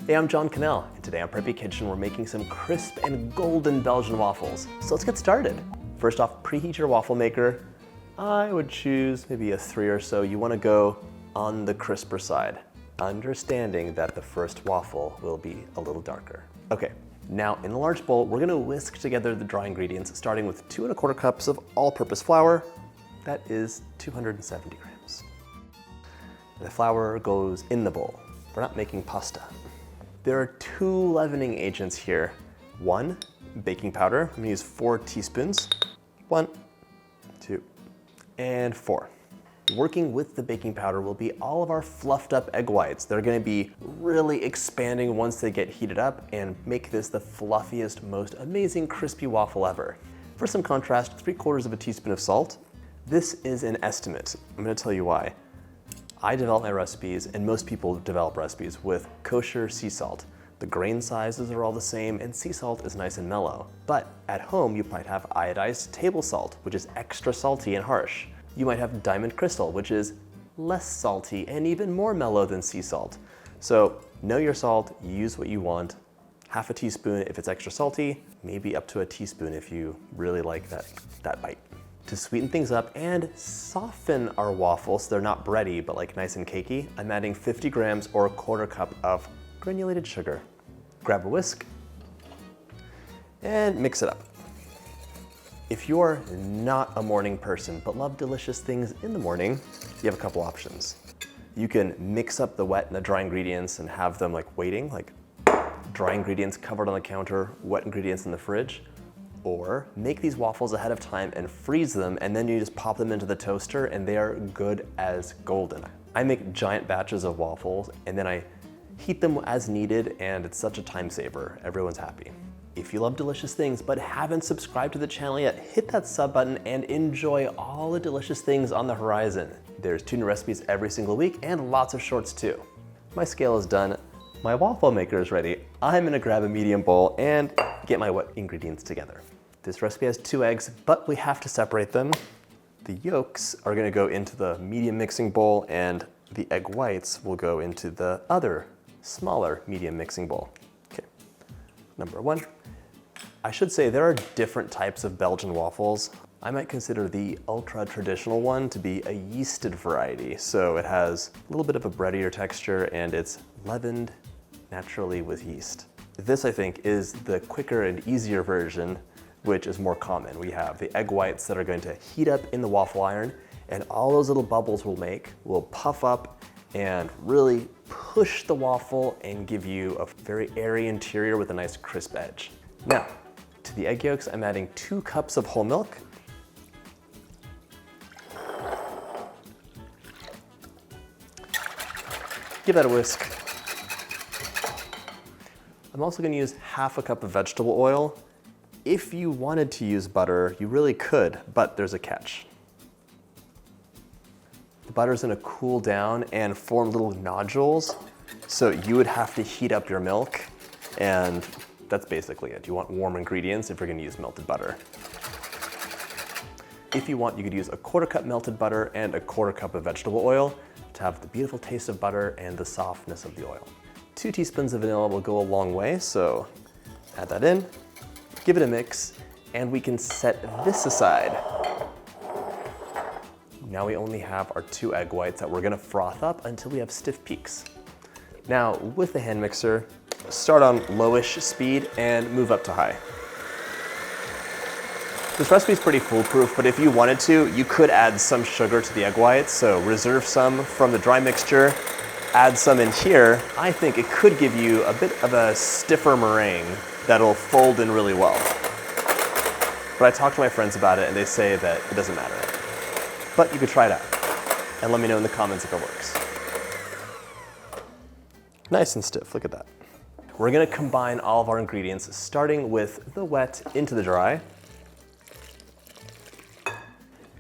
Hey, I'm John Cannell, and today on Preppy Kitchen we're making some crisp and golden Belgian waffles. So let's get started. First off, preheat your waffle maker. I would choose maybe a 3 or so. You want to go on the crisper side, understanding that the first waffle will be a little darker. Okay, now in a large bowl, we're going to whisk together the dry ingredients, starting with 2 1/4 cups of all-purpose flour. That is 270 grams. The flour goes in the bowl. We're not making pasta. There are 2 leavening agents here. 1, baking powder. I'm gonna use 4 teaspoons. 1, 2, and 4. Working with the baking powder will be all of our fluffed up egg whites. They're gonna be really expanding once they get heated up and make this the fluffiest, most amazing crispy waffle ever. For some contrast, 3/4 of a teaspoon of salt. This is an estimate. I'm gonna tell you why. I develop my recipes, and most people develop recipes, with kosher sea salt. The grain sizes are all the same, and sea salt is nice and mellow. But at home, you might have iodized table salt, which is extra salty and harsh. You might have diamond crystal, which is less salty and even more mellow than sea salt. So know your salt, use what you want. Half a teaspoon if it's extra salty, maybe up to a teaspoon if you really like that bite. To sweeten things up and soften our waffles so they're not bready, but like nice and cakey, I'm adding 50 grams or 1/4 cup of granulated sugar. Grab a whisk and mix it up. If you're not a morning person but love delicious things in the morning, you have a couple options. You can mix up the wet and the dry ingredients and have them like waiting, like dry ingredients covered on the counter, wet ingredients in the fridge. Or make these waffles ahead of time and freeze them, and then you just pop them into the toaster and they are good as golden. I make giant batches of waffles and then I heat them as needed, and it's such a time saver. Everyone's happy. If you love delicious things but haven't subscribed to the channel yet, hit that sub button and enjoy all the delicious things on the horizon. There's 2 new recipes every single week and lots of shorts too. My scale is done. My waffle maker is ready. I'm gonna grab a medium bowl and get my wet ingredients together. This recipe has 2 eggs, but we have to separate them. The yolks are gonna go into the medium mixing bowl, and the egg whites will go into the other, smaller medium mixing bowl. Okay, number 1. I should say there are different types of Belgian waffles. I might consider the ultra traditional one to be a yeasted variety. So it has a little bit of a breadier texture and it's leavened naturally with yeast. This, I think, is the quicker and easier version, which is more common. We have the egg whites that are going to heat up in the waffle iron, and all those little bubbles will puff up and really push the waffle and give you a very airy interior with a nice crisp edge. Now, to the egg yolks, I'm adding 2 cups of whole milk. Give that a whisk. I'm also gonna use half a cup of vegetable oil. If you wanted to use butter, you really could, but there's a catch. The butter's gonna cool down and form little nodules, so you would have to heat up your milk, and that's basically it. You want warm ingredients if you're gonna use melted butter. If you want, you could use a 1/4 cup melted butter and a 1/4 cup of vegetable oil to have the beautiful taste of butter and the softness of the oil. 2 teaspoons of vanilla will go a long way, so add that in. Give it a mix, and we can set this aside. Now we only have our 2 egg whites that we're gonna froth up until we have stiff peaks. Now, with the hand mixer, start on lowish speed and move up to high. This recipe is pretty foolproof, but if you wanted to, you could add some sugar to the egg whites, so reserve some from the dry mixture, add some in here. I think it could give you a bit of a stiffer meringue that'll fold in really well. But I talked to my friends about it and they say that it doesn't matter. But you could try it out and let me know in the comments if it works. Nice and stiff, look at that. We're gonna combine all of our ingredients, starting with the wet into the dry.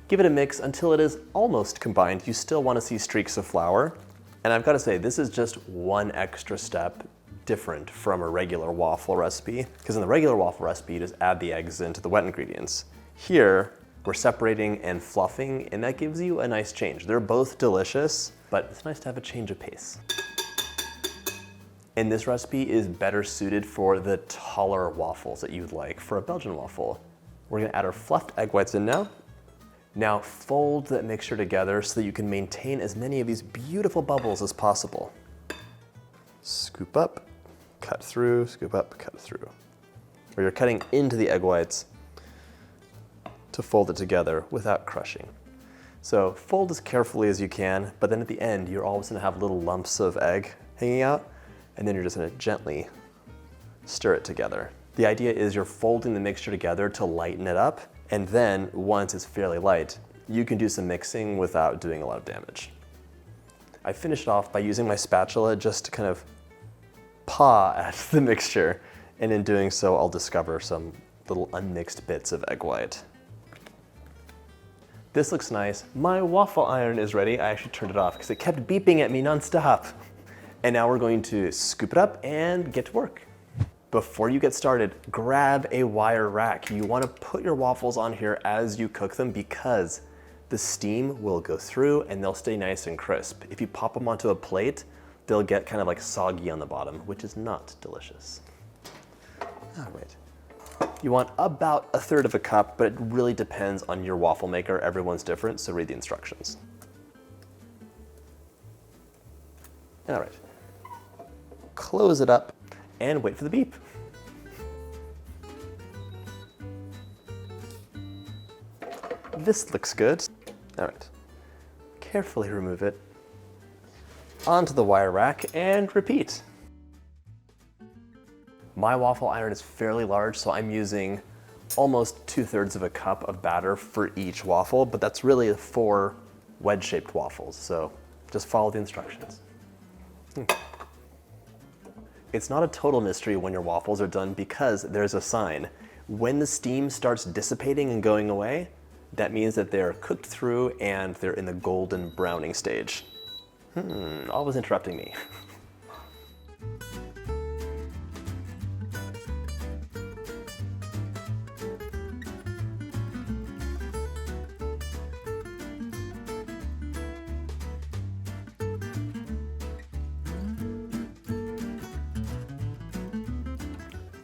Give it a mix until it is almost combined. You still wanna see streaks of flour. And I've gotta say, this is just one extra step different from a regular waffle recipe, because in the regular waffle recipe, you just add the eggs into the wet ingredients. Here, we're separating and fluffing, and that gives you a nice change. They're both delicious, but it's nice to have a change of pace. And this recipe is better suited for the taller waffles that you'd like for a Belgian waffle. We're gonna add our fluffed egg whites in now. Now fold that mixture together so that you can maintain as many of these beautiful bubbles as possible. Scoop up, cut through, scoop up, cut through. Or you're cutting into the egg whites to fold it together without crushing. So fold as carefully as you can, but then at the end, you're always gonna have little lumps of egg hanging out, and then you're just gonna gently stir it together. The idea is you're folding the mixture together to lighten it up, and then once it's fairly light, you can do some mixing without doing a lot of damage. I finished off by using my spatula just to kind of paw at the mixture, and in doing so, I'll discover some little unmixed bits of egg white. This looks nice. My waffle iron is ready. I actually turned it off because it kept beeping at me nonstop. And now we're going to scoop it up and get to work. Before you get started, grab a wire rack. You want to put your waffles on here as you cook them because the steam will go through and they'll stay nice and crisp. If you pop them onto a plate, they'll get kind of like soggy on the bottom, which is not delicious. All right. You want about 1/3 of a cup, but it really depends on your waffle maker. Everyone's different, so read the instructions. All right. Close it up and wait for the beep. This looks good. All right. Carefully remove it onto the wire rack and repeat. My waffle iron is fairly large, so I'm using almost 2/3 of a cup of batter for each waffle, but that's really 4 wedge-shaped waffles, so just follow the instructions. It's not a total mystery when your waffles are done because there's a sign. When the steam starts dissipating and going away, that means that they're cooked through and they're in the golden browning stage. Always interrupting me.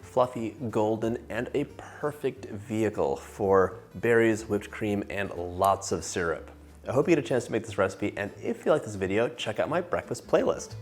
Fluffy, golden, and a perfect vehicle for berries, whipped cream, and lots of syrup. I hope you get a chance to make this recipe, and if you like this video, check out my breakfast playlist.